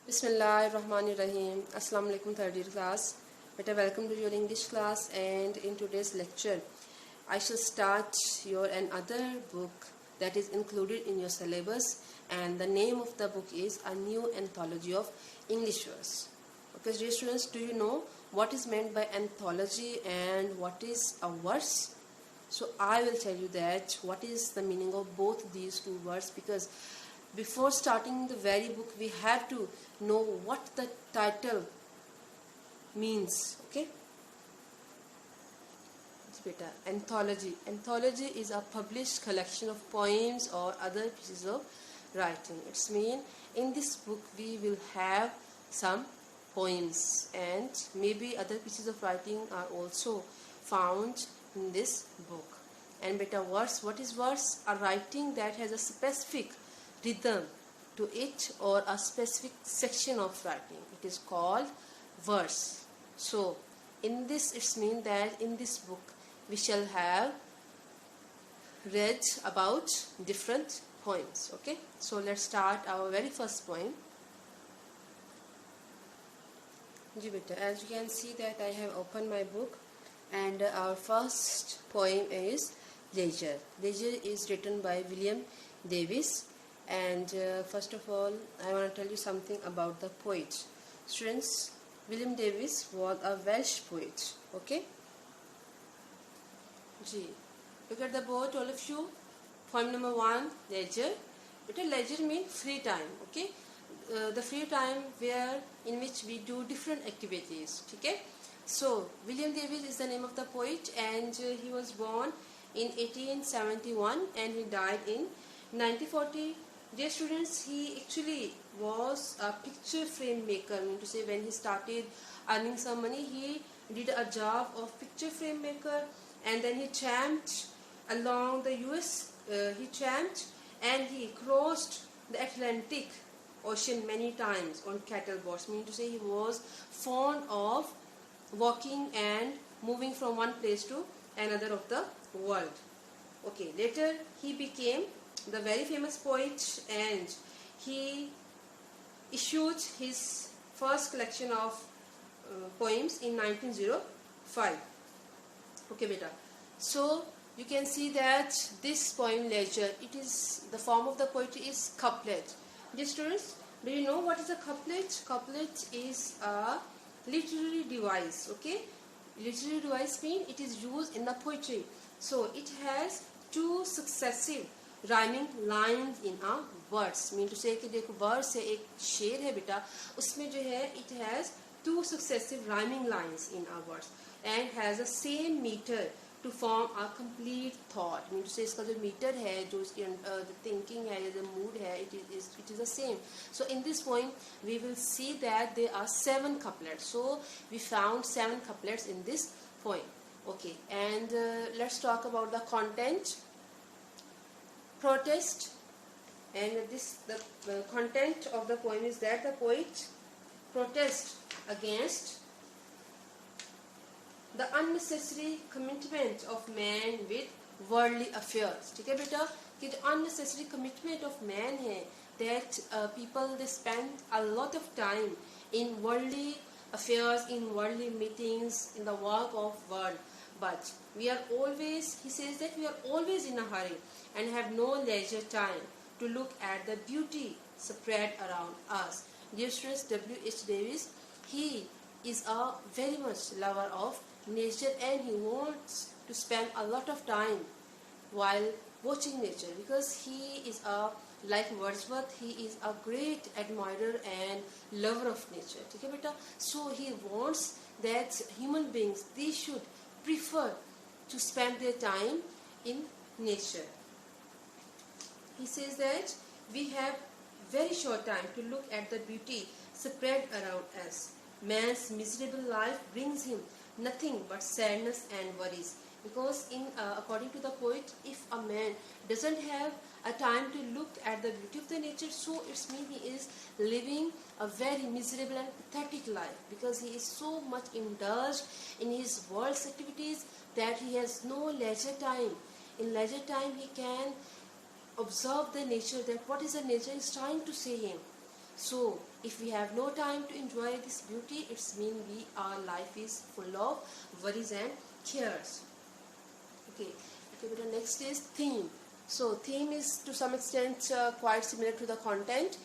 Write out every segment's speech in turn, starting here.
Bismillahirrahmanirrahim. Assalamu alaikum third year class. Beta, welcome to your English class, and in today's lecture I shall start your another book that is included in your syllabus, and the name of the book is A New Anthology of English Verse. Okay, dear students, do you know what is meant by anthology and what is a verse? So I will tell you that what is the meaning of both these two words, because before starting the very book we have to know what the title means. Okay, beta, anthology is a published collection of poems or other pieces of writing. It's mean in this book we will have some poems and maybe other pieces of writing are also found in this book. And beta, verse, what is verse? A writing that has a specific rhythm to it or a specific section of writing. It is called verse. So in this, it's mean that in this book we shall have read about different poems. Okay, so let's start our very first poem. As you can see that I have opened my book, and our first poem is Leisure. Leisure is written by William Davies. And first of all, I want to tell you something about the poet. Students, William Davies was a Welsh poet. Okay? Gee, look at the board, all of you. Poem number 1, leisure. Leisure means free time. Okay? The free time in which we do different activities. Okay? So, William Davies is the name of the poet, and he was born in 1871 and he died in 1940. Dear students, he actually was a picture frame maker. I mean to say, when he started earning some money, he did a job of picture frame maker, and then he tramped along the US. He tramped and he crossed the Atlantic Ocean many times on cattle boats. I mean to say, he was fond of walking and moving from one place to another of the world. Okay, later he became the very famous poet, and he issued his first collection of poems in 1905. Okay, beta. So you can see that this poem Leisure, it is the form of the poetry is couplet. Dear students, do you know what is a couplet? Couplet is a literary device. Okay, literary device means it is used in the poetry. So it has two successive rhyming lines in a words. Mean to say कि देखो words है, एक शेर है बेटा, उसमें जो है it has two successive rhyming lines in a words and has a same meter to form a complete thought. Mean to say इसका जो मीटर है, जो इसकी थिंकिंग है या जो मूड है, it is the same. So in this poem we will see that there are 7 couplets. So we found 7 couplets in this poem. Okay, and let's talk about the content. Protest, and the content of the poem is that the poet protests against the unnecessary commitment of man with worldly affairs. ठीक है बेटा, कि जो unnecessary commitment of man है, that people they spend a lot of time in worldly affairs, in worldly meetings, in the work of world. But we are always, he says that we are always in a hurry and have no leisure time to look at the beauty spread around us. Dear students, W.H. Davies, he is a very much lover of nature, and he wants to spend a lot of time while watching nature, because he is like Wordsworth, he is a great admirer and lover of nature. Okay, beta? So he wants that human beings, they should prefer to spend their time in nature. He says that we have very short time to look at the beauty spread around us. Man's miserable life brings him nothing but sadness and worries, because according to the poet, if a man doesn't have a time to look at the beauty of the nature, so it's mean he is living a very miserable and pathetic life, because he is so much indulged in his world's activities that he has no leisure time. In leisure time he can observe the nature, that what is the nature is trying to say him. So if we have no time to enjoy this beauty, it's mean our life is full of worries and cares. Okay, but the next is theme. So theme is to some extent quite similar to the content.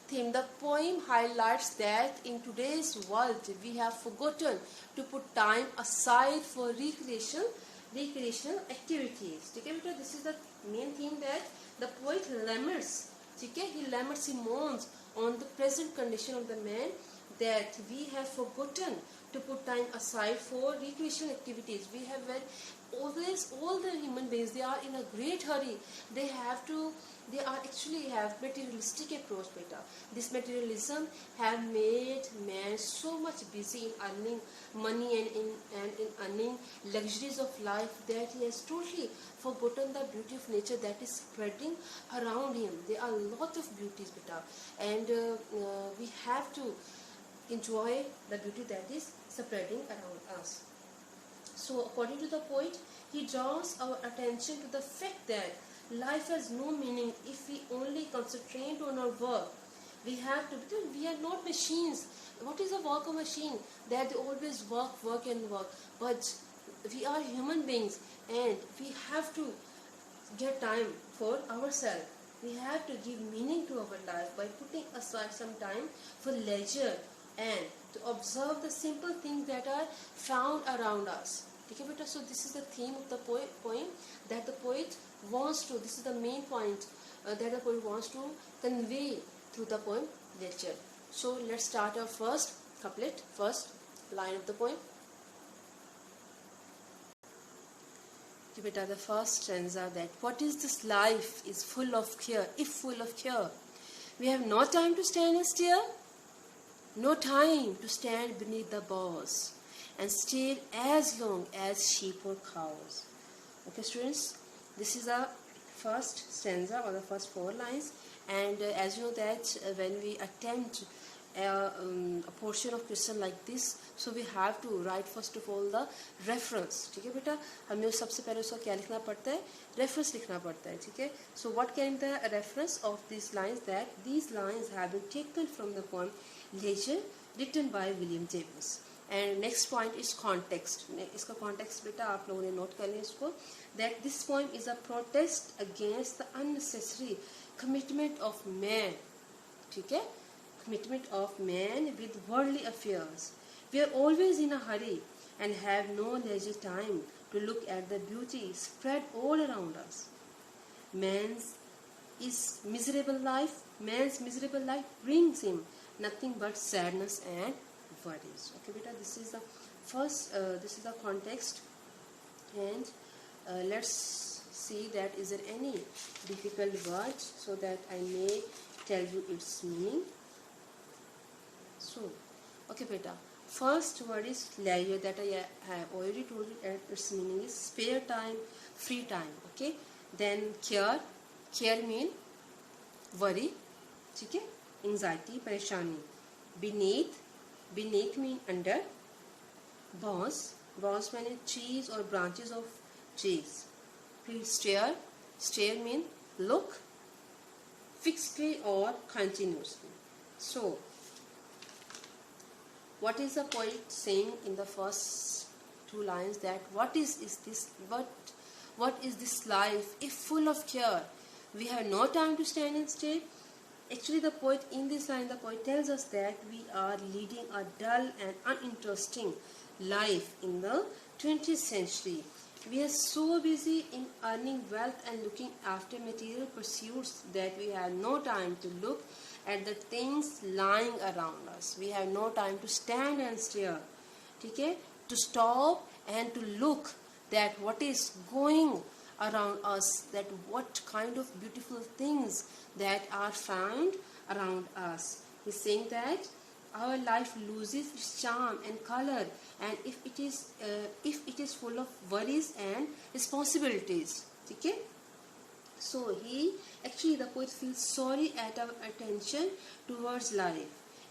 Theme: the poem highlights that in today's world we have forgotten to put time aside for recreational activities. Okay, because this is the main theme that the poet laments. Okay, he moans on the present condition of the man, that we have forgotten to put time aside for recreational activities. We have always, all the human beings, they are in a great hurry. They are actually have materialistic approach, beta. This materialism have made man so much busy in earning money and in earning luxuries of life, that he has totally forgotten the beauty of nature that is spreading around him. There are a lot of beauties, beta, and we have to enjoy the beauty that is spreading around us. So according to the poet, he draws our attention to the fact that life has no meaning if we only concentrate on our work. We are not machines. What is the work of a machine? That they always work and work. But we are human beings, and we have to get time for ourselves. We have to give meaning to our life by putting aside some time for leisure and to observe the simple things that are found around us. Okay, beta? So this is the theme of the poem that the poet wants to, this is the main point that the poet wants to convey through the poem nature. So let's start our first couplet, first line of the poem. Okay, beta, the first stanza, that what is this life is full of care, if full of care. We have no time to stand and stare, no time to stand beneath the boughs and stare as long as sheep or cows. Okay, students, this is the first stanza or the first 4 lines, and as you know that when we attempt a portion of question like this, so we have to write first of all the reference. ठीक है बेटा, हमें सबसे पहले उसका क्या लिखना पड़ता है, reference लिखना पड़ता है. ठीक है. So what can be the reference of these lines? That these lines have been taken from the poem Leisure, written by William James. And next point is context. इसका context बेटा आप लोगों ने note कर लें इसको, that this poem is a protest against the unnecessary commitment of man. ठीक है, commitment of man with worldly affairs. We are always in a hurry and have no leisure time to look at the beauty spread all around us. Man's miserable life brings him nothing but sadness and worries. Okay, beta, this is the first, this is the context, and let's see that is there any difficult words so that I may tell you its meaning. So, okay, beta, first word is leisure, that I have already told you that its meaning is spare time, free time. Okay, then care mean worry, ठीक है, anxiety, परेशानी. Beneath mean under. Boughs mean trees or branches of trees. Please stare mean look, fixedly or continuously. So what is the poet saying in the first 2 lines? That what is this life if full of care? We have no time to stand and stare. Actually, the poet in this line, the poet tells us that we are leading a dull and uninteresting life in the 20th century. We are so busy in earning wealth and looking after material pursuits that we have no time to look at the things lying around us. We have no time to stand and stare, okay? To stop and to look that what is going around us, that what kind of beautiful things that are found around us. He's saying that our life loses its charm and color, and if it is full of worries and responsibilities. Okay? So the poet feels sorry at our attention towards life.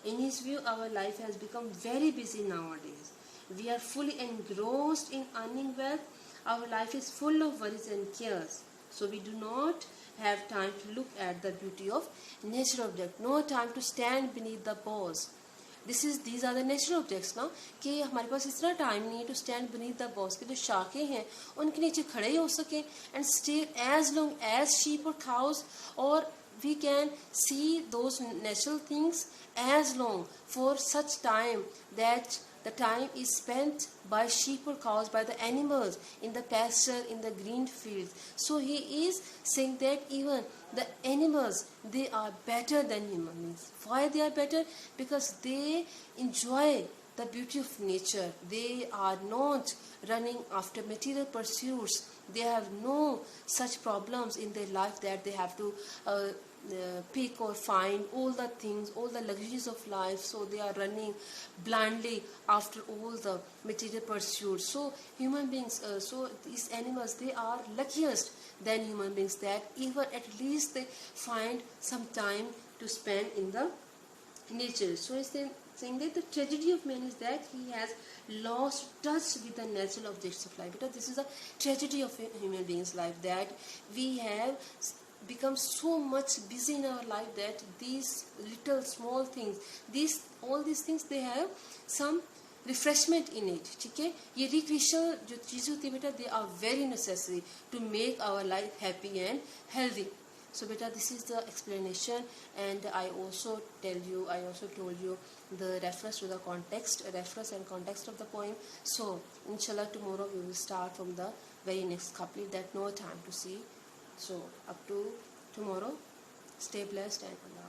In his view, our life has become very busy nowadays. We are fully engrossed in earning wealth. Our life is full of worries and cares. So we do not have time to look at the beauty of natural object. No time to stand beneath the boughs. These are the natural objects ना, कि हमारे पास इतना time नहीं है to stand beneath the boughs, कि जो शाखें हैं उनके नीचे खड़े ही हो सके and stay as long as sheep or cows, or we can see those natural things as long for such time that the time is spent by sheep or cows, by the animals in the pasture, in the green fields. So he is saying that even the animals, they are better than human beings. Why they are better? Because they enjoy the beauty of nature. They are not running after material pursuits. They have no such problems in their life that they have to pick or find all the things, all the luxuries of life. So they are running blindly after all the material pursuits. So human beings, so these animals, they are luckiest than human beings, that even at least they find some time to spend in the nature. So it's saying that the tragedy of man is that he has lost touch with the natural objects of life. Because this is a tragedy of a human being's life, that we have become so much busy in our life that these little small things, all these things, they have some refreshment in it. ठीक है, ये recreational जो चीज़ें होती है बेटा, they are very necessary to make our life happy and healthy. So beta, this is the explanation, and I also told you the reference to the reference and context of the poem. So inshallah tomorrow we will start from the very next couplet that no time to see. So up to tomorrow, stay blessed and Allah.